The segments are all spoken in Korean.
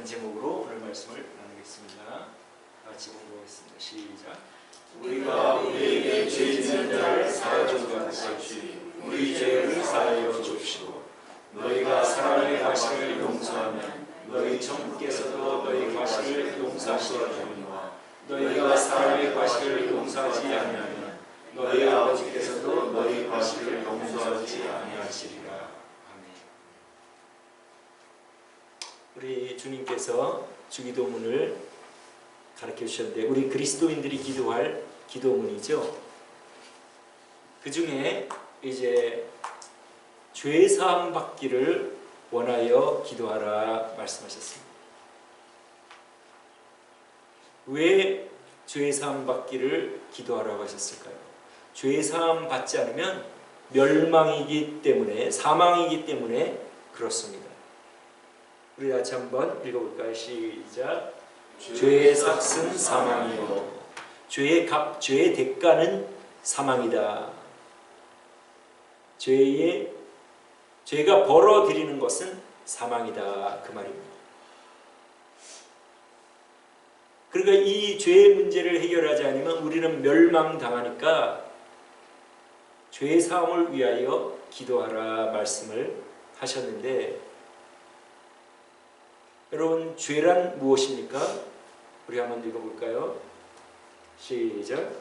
하는 제목으로 오늘 말씀을 나누겠습니다. 다 같이 공부하겠습니다. 시작. 우리가 우리에게 죄 짓는 자를 사하여 준 것 같이 우리 죄를 사하여 줍시고, 너희가 사람의 과실을 용서하면 너희 천부께서도 너희 과실을 용서하시려 하니와, 너희가 사람의 과실을 용서하지 아니하면 너희 아버지께서도 너희 과실을 용서하지 아니하시리라. 아멘. 우리 주님께서 주기도문을 가르쳐 주셨는데, 우리 그리스도인들이 기도할 기도문이죠. 그 중에 이제 죄 사함 받기를 원하여 기도하라 말씀하셨습니다. 왜 죄 사함 받기를 기도하라고 하셨을까요? 죄 사함 받지 않으면 멸망이기 때문에, 사망이기 때문에 그렇습니다. 우리 같이 한번 읽어볼까요? 시작. 죄의 삭은 사망이요 죄의 대가는 사망이다. 죄가 벌어들이는 것은 사망이다, 그 말입니다. 그러니까 이 죄의 문제를 해결하지 않으면 우리는 멸망당하니까 죄 사함을 위하여 기도하라 말씀을 하셨는데, 여러분, 죄란 무엇입니까? 우리 한번 읽어볼까요? 시작.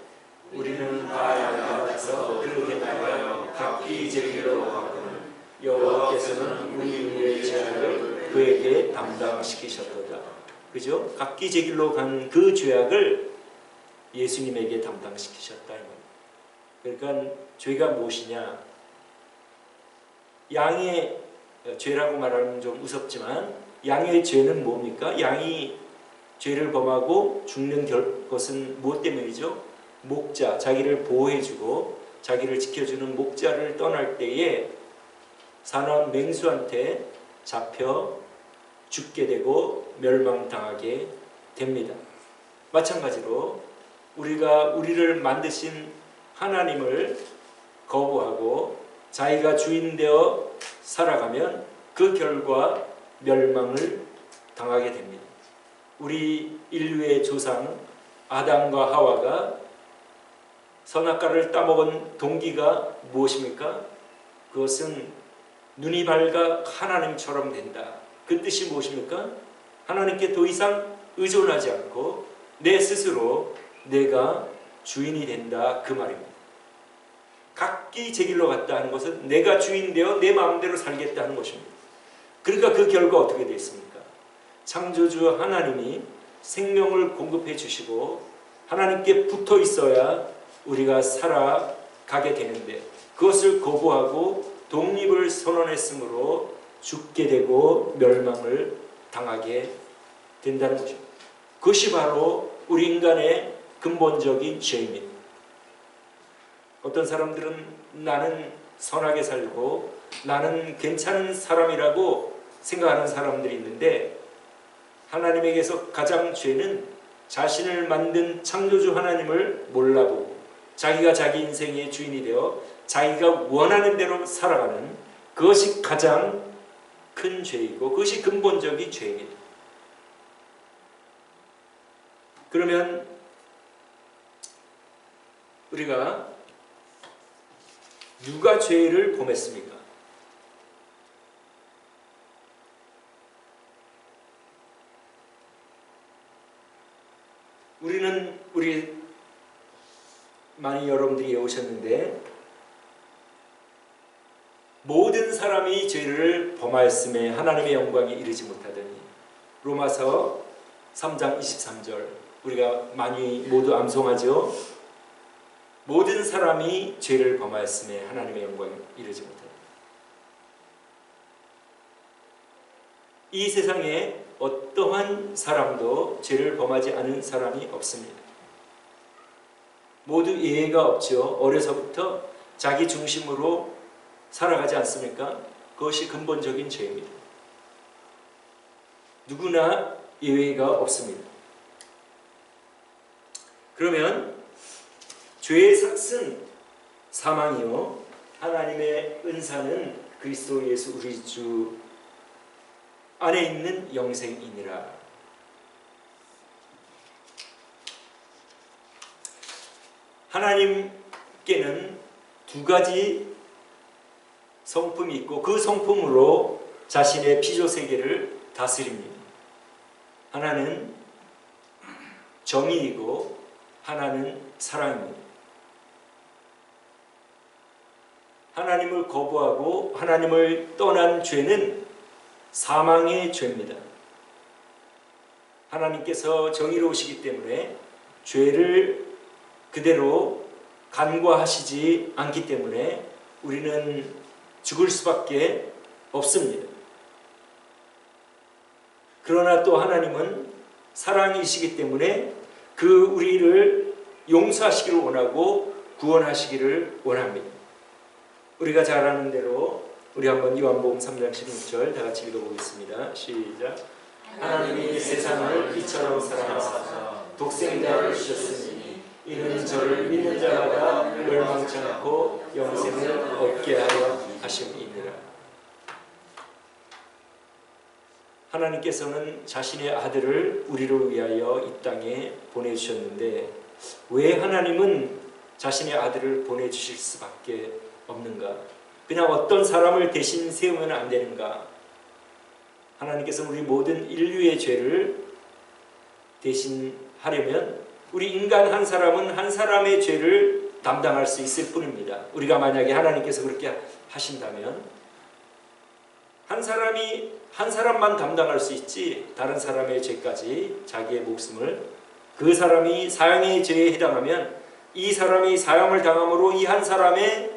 우리는 바야서 그렇게 나가여 각기 제길로 가거늘 여호와께서는 우리의 죄악을 그에게 담당시키셨도다. 그죠? 각기 제길로 간 그 죄악을 예수님에게 담당시키셨다. 그러니까 죄가 무엇이냐? 양의 죄라고 말하면 좀 무섭지만, 양의 죄는 뭡니까? 양이 죄를 범하고 죽는 것은 무엇 때문이죠? 목자, 자기를 보호해주고 자기를 지켜주는 목자를 떠날 때에 사나운 맹수한테 잡혀 죽게 되고 멸망당하게 됩니다. 마찬가지로 우리를 만드신 하나님을 거부하고 자기가 주인되어 살아가면 그 결과 멸망을 당하게 됩니다. 우리 인류의 조상 아담과 하와가 선악과를 따먹은 동기가 무엇입니까? 그것은 눈이 밝아 하나님처럼 된다. 그 뜻이 무엇입니까? 하나님께 더 이상 의존하지 않고 내 스스로 내가 주인이 된다, 그 말입니다. 각기 제 길로 갔다 하는 것은 내가 주인되어 내 마음대로 살겠다는 것입니다. 그러니까 그 결과 어떻게 됐습니까? 창조주 하나님이 생명을 공급해 주시고 하나님께 붙어 있어야 우리가 살아가게 되는데, 그것을 거부하고 독립을 선언했으므로 죽게 되고 멸망을 당하게 된다는 것입니다. 그것이 바로 우리 인간의 근본적인 죄입니다. 어떤 사람들은 나는 선하게 살고 나는 괜찮은 사람이라고 생각하는 사람들이 있는데, 하나님에게서 가장 죄는 자신을 만든 창조주 하나님을 몰라보고 자기가 자기 인생의 주인이 되어 자기가 원하는 대로 살아가는, 그것이 가장 큰 죄이고 그것이 근본적인 죄입니다. 그러면 우리가 누가 죄를 범했습니까? 우리 많이 여러분들이 외우셨는데, 모든 사람이 죄를 범하였음에 하나님의 영광에 이르지 못하더니, 로마서 3장 23절 우리가 많이 모두 암송하죠. 모든 사람이 죄를 범하였음에 하나님의 영광에 이르지 못하더니. 이 세상에 어떠한 사람도 죄를 범하지 않은 사람이 없습니다. 모두 예외가 없죠. 어려서부터 자기 중심으로 살아가지 않습니까? 그것이 근본적인 죄입니다. 누구나 예외가 없습니다. 그러면 죄의 삭은 사망이요 하나님의 은사는 그리스도 예수 우리 주 안에 있는 영생이니라. 하나님께는 두 가지 성품이 있고 그 성품으로 자신의 피조세계를 다스립니다. 하나는 정의이고 하나는 사랑입니다. 하나님을 거부하고 하나님을 떠난 죄는 사망의 죄입니다. 하나님께서 정의로우시기 때문에 죄를 그대로 간과하시지 않기 때문에 우리는 죽을 수밖에 없습니다. 그러나 또 하나님은 사랑이시기 때문에 그 우리를 용서하시기를 원하고 구원하시기를 원합니다. 우리가 잘 아는 대로 우리 한번 요한복음 3장 16절 다 같이 읽어보겠습니다. 시작. 하나님이 세상을 이처럼 사랑하사 독생자를 주셨으니 이는 저를 믿는 자마다 멸망치 않고 영생을 얻게 하려 하심이니라. 하나님께서는 자신의 아들을 우리를 위하여 이 땅에 보내주셨는데 왜 하나님은 자신의 아들을 보내주실 수밖에 없는가? 그냥 어떤 사람을 대신 세우면 안 되는가? 하나님께서 우리 모든 인류의 죄를 대신하려면 우리 인간 한 사람은 한 사람의 죄를 담당할 수 있을 뿐입니다. 우리가 만약에 하나님께서 그렇게 하신다면 한 사람만 담당할 수 있지 다른 사람의 죄까지 자기의 목숨을 그 사람이 사형의 죄에 해당하면 이 사람이 사형을 당함으로 이 한 사람의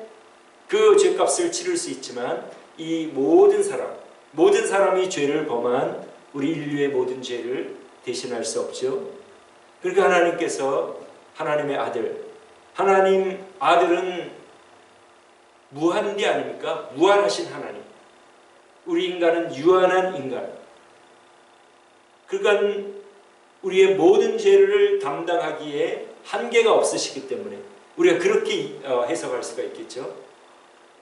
그 죄값을 치를 수 있지만 이 모든 사람이 죄를 범한 우리 인류의 모든 죄를 대신할 수 없죠. 그러니까 하나님께서 하나님의 하나님 아들은 무한대 아닙니까? 무한하신 하나님. 우리 인간은 유한한 인간. 그러니까 우리의 모든 죄를 담당하기에 한계가 없으시기 때문에 우리가 그렇게 해석할 수가 있겠죠.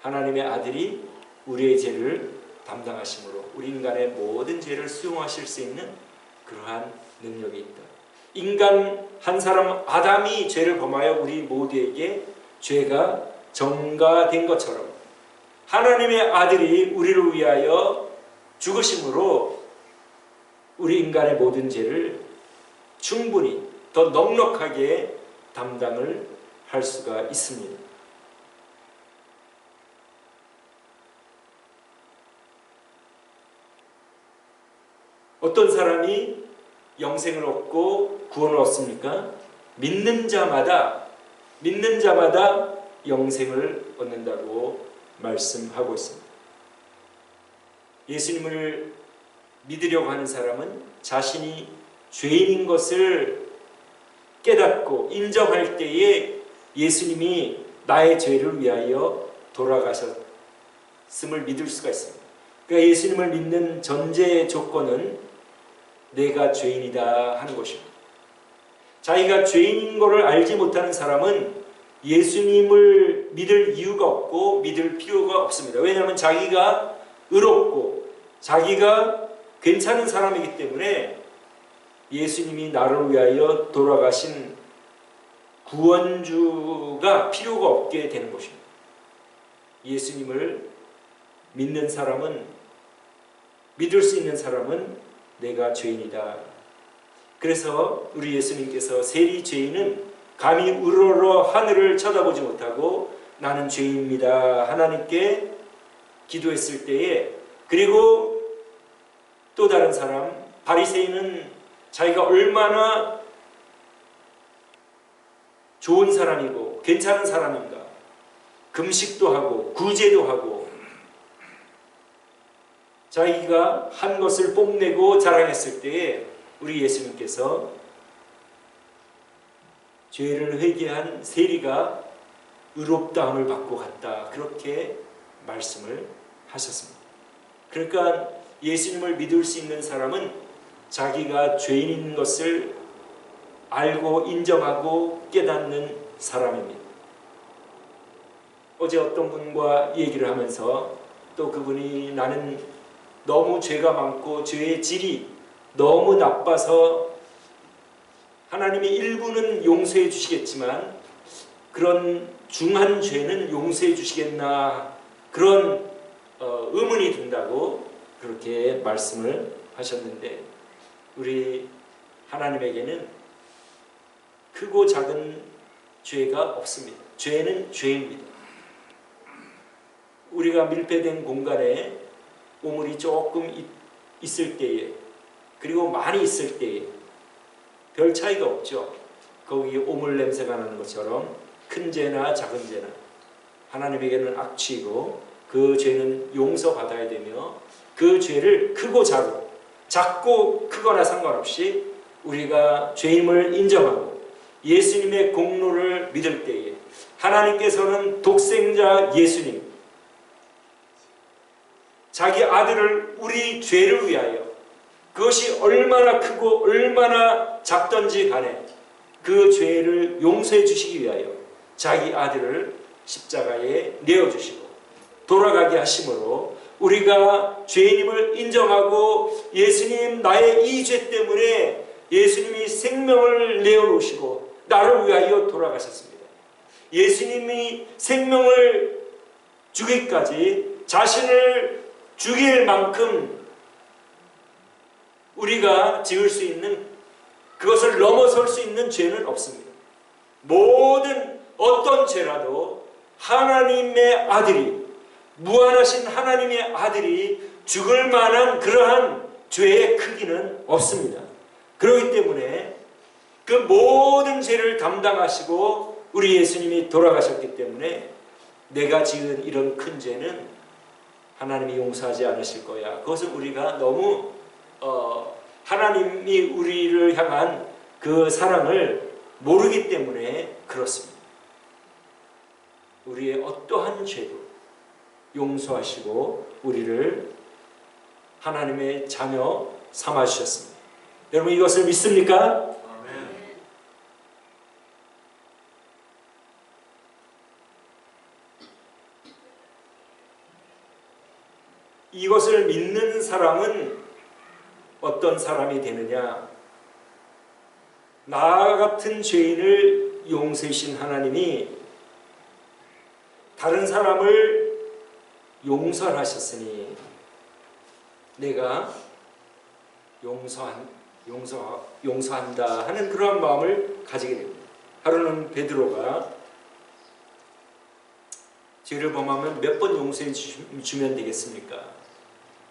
하나님의 아들이 우리의 죄를 담당하심으로 우리 인간의 모든 죄를 수용하실 수 있는 그러한 능력이 있다. 인간 한 사람 아담이 죄를 범하여 우리 모두에게 죄가 전가된 것처럼 하나님의 아들이 우리를 위하여 죽으심으로 우리 인간의 모든 죄를 충분히 더 넉넉하게 담당을 할 수가 있습니다. 어떤 사람이 영생을 얻고 구원을 얻습니까? 믿는 자마다 영생을 얻는다고 말씀하고 있습니다. 예수님을 믿으려고 하는 사람은 자신이 죄인인 것을 깨닫고 인정할 때에 예수님이 나의 죄를 위하여 돌아가셨음을 믿을 수가 있습니다. 그러니까 예수님을 믿는 전제 조건은 내가 죄인이다 하는 것입니다. 자기가 죄인인 것을 알지 못하는 사람은 예수님을 믿을 이유가 없고 믿을 필요가 없습니다. 왜냐하면 자기가 의롭고 자기가 괜찮은 사람이기 때문에 예수님이 나를 위하여 돌아가신 구원주가 필요가 없게 되는 것입니다. 예수님을 믿는 사람은, 믿을 수 있는 사람은 내가 죄인이다. 그래서 우리 예수님께서 세리 죄인은 감히 우러러 하늘을 쳐다보지 못하고 나는 죄인입니다 하나님께 기도했을 때에, 그리고 또 다른 사람 바리새인은 자기가 얼마나 좋은 사람이고 괜찮은 사람인가, 금식도 하고 구제도 하고 자기가 한 것을 뽐내고 자랑했을 때에 우리 예수님께서 죄를 회개한 세리가 의롭다함을 받고 갔다, 그렇게 말씀을 하셨습니다. 그러니까 예수님을 믿을 수 있는 사람은 자기가 죄인인 것을 알고 인정하고 깨닫는 사람입니다. 어제 어떤 분과 얘기를 하면서 또 그분이 나는 너무 죄가 많고 죄의 질이 너무 나빠서 하나님이 일부는 용서해 주시겠지만 그런 중한 죄는 용서해 주시겠나 그런 의문이 든다고 그렇게 말씀을 하셨는데 우리 하나님에게는 크고 작은 죄가 없습니다. 죄는 죄입니다. 우리가 밀폐된 공간에 오물이 조금 있을 때에 그리고 많이 있을 때에 별 차이가 없죠. 거기 오물 냄새가 나는 것처럼 큰 죄나 작은 죄나 하나님에게는 악취이고 그 죄는 용서받아야 되며 그 죄를 크고 작고 크거나 상관없이 우리가 죄임을 인정하고 예수님의 공로를 믿을 때에 하나님께서는 독생자 예수님 자기 아들을 우리 죄를 위하여 그것이 얼마나 크고 얼마나 작든지 간에 그 죄를 용서해 주시기 위하여 자기 아들을 십자가에 내어주시고 돌아가게 하심으로 우리가 죄인임을 인정하고 예수님 나의 이 죄 때문에 예수님이 생명을 내어놓으시고 나를 위하여 돌아가셨습니다. 예수님이 생명을 주기까지 자신을 죽일 만큼 우리가 지을 수 있는 그것을 넘어설 수 있는 죄는 없습니다. 모든 어떤 죄라도 하나님의 아들이 무한하신 하나님의 아들이 죽을 만한 그러한 죄의 크기는 없습니다. 그렇기 때문에 그 모든 죄를 담당하시고 우리 예수님이 돌아가셨기 때문에 내가 지은 이런 큰 죄는 하나님이 용서하지 않으실 거야. 그것을 우리가 너무 하나님이 우리를 향한 그 사랑을 모르기 때문에 그렇습니다. 우리의 어떠한 죄도 용서하시고 우리를 하나님의 자녀 삼아주셨습니다. 여러분 이것을 믿습니까? 아멘. 이것을 믿는 사람은 어떤 사람이 되느냐? 나 같은 죄인을 용서하신 하나님이 다른 사람을 용서하셨으니 내가 용서한다 하는 그러한 마음을 가지게 됩니다. 하루는 베드로가 죄를 범하면 몇 번 용서해 주면 되겠습니까?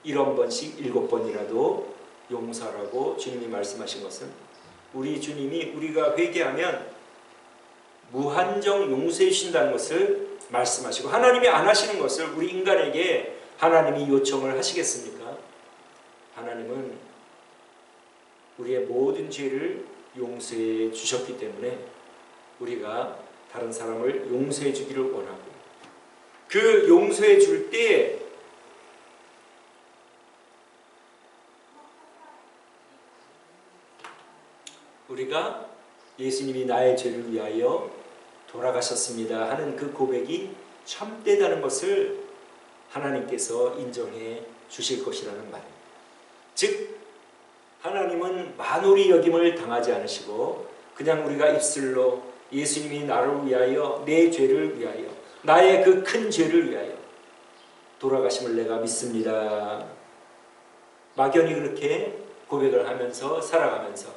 1번씩 7번이라도 용서하라고 주님이 말씀하신 것은 우리 주님이 우리가 회개하면 무한정 용서해 주신다는 것을 말씀하시고 하나님이 안 하시는 것을 우리 인간에게 하나님이 요청을 하시겠습니까? 하나님은 우리의 모든 죄를 용서해 주셨기 때문에 우리가 다른 사람을 용서해 주기를 원하고 그 용서해 줄 때 우리가 예수님이 나의 죄를 위하여 돌아가셨습니다 하는 그 고백이 참되다는 것을 하나님께서 인정해 주실 것이라는 말입니다. 즉 하나님은 만홀히 여김을 당하지 않으시고 그냥 우리가 입술로 예수님이 나를 위하여 내 죄를 위하여 나의 그 큰 죄를 위하여 돌아가심을 내가 믿습니다. 막연히 그렇게 고백을 하면서 살아가면서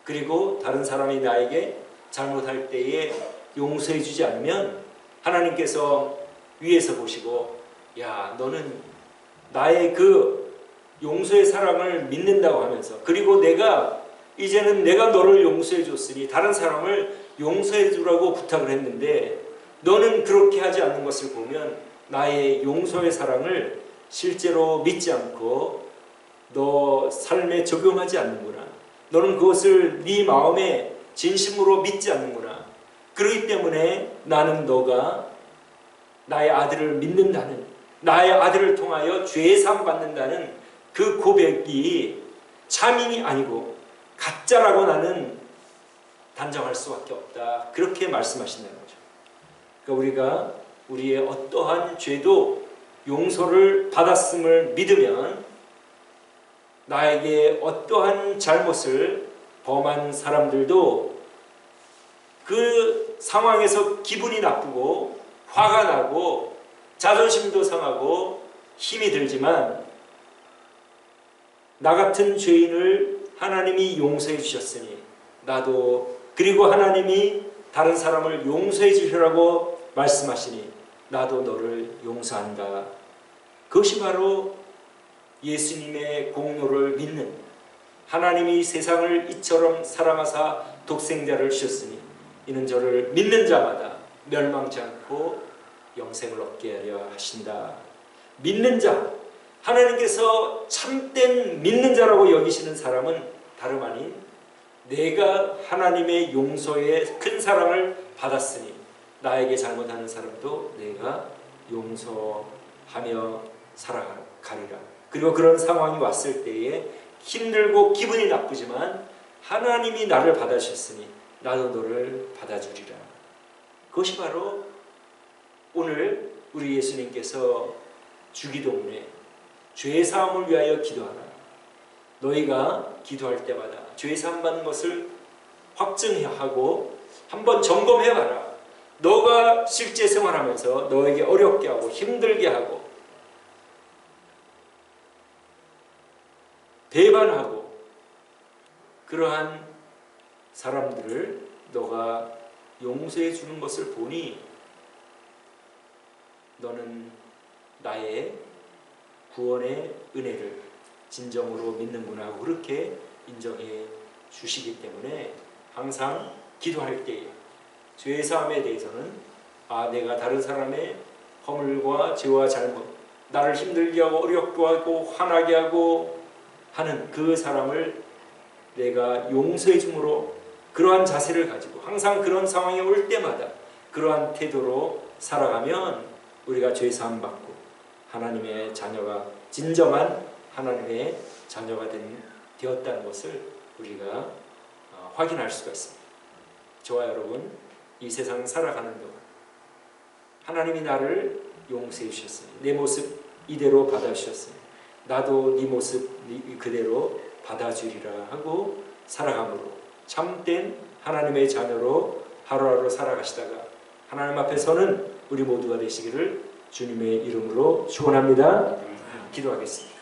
그리고 다른 사람이 나에게 잘못할 때에 용서해 주지 않으면 하나님께서 위에서 보시고 야 너는 나의 그 용서의 사랑을 믿는다고 하면서 그리고 내가 이제는 내가 너를 용서해 줬으니 다른 사람을 용서해 주라고 부탁을 했는데 너는 그렇게 하지 않는 것을 보면 나의 용서의 사랑을 실제로 믿지 않고 너 삶에 적용하지 않는구나. 너는 그것을 네 마음에 진심으로 믿지 않는구나. 그렇기 때문에 나는 너가 나의 아들을 믿는다는 나의 아들을 통하여 죄사함 받는다는 그 고백이 참임이 아니고 가짜라고 나는 단정할 수밖에 없다. 그렇게 말씀하신다는 거죠. 그러니까 우리가 우리의 어떠한 죄도 용서를 받았음을 믿으면 나에게 어떠한 잘못을 범한 사람들도 그 상황에서 기분이 나쁘고 화가 나고 자존심도 상하고 힘이 들지만 나 같은 죄인을 하나님이 용서해 주셨으니 나도, 그리고 하나님이 다른 사람을 용서해 주시라고 말씀하시니 나도 너를 용서한다. 그것이 바로 예수님의 공로를 믿는, 하나님이 세상을 이처럼 사랑하사 독생자를 주셨으니 이는 저를 믿는 자마다 멸망치 않고 영생을 얻게 하려 하신다. 믿는 자, 하나님께서 참된 믿는 자라고 여기시는 사람은 다름 아닌 내가 하나님의 용서의 큰 사랑을 받았으니 나에게 잘못하는 사람도 내가 용서하며 살아가리라. 그리고 그런 상황이 왔을 때에 힘들고 기분이 나쁘지만 하나님이 나를 받아주셨으니 나도 너를 받아주리라. 그것이 바로 오늘 우리 예수님께서 주기도문에 죄사함을 위하여 기도하라. 너희가 기도할 때마다 죄사함 받는 것을 확증하고 한번 점검해봐라. 너가 실제 생활하면서 너에게 어렵게 하고 힘들게 하고 배반하고 그러한 사람들을 너가 용서해 주는 것을 보니 너는 나의 구원의 은혜를 진정으로 믿는구나 하고 그렇게 인정해 주시기 때문에 항상 기도할 때에 죄사함에 대해서는 내가 다른 사람의 허물과 죄와 잘못, 나를 힘들게 하고 어렵게 하고 화나게 하고 하는 그 사람을 내가 용서해 줌으로 그러한 자세를 가지고 항상 그런 상황이 올 때마다 그러한 태도로 살아가면 우리가 죄사함 받고 하나님의 자녀가 진정한 하나님의 자녀가 되었다는 것을 우리가 확인할 수가 있습니다. 저와 여러분, 이 세상 살아가는 동안 하나님이 나를 용서해 주셨으니 내 모습 이대로 받아주셨으니 나도 네 모습 그대로 받아주리라 하고 살아감으로 참된 하나님의 자녀로 하루하루 살아가시다가 하나님 앞에 서는 우리 모두가 되시기를 주님의 이름으로 축원합니다. 기도하겠습니다.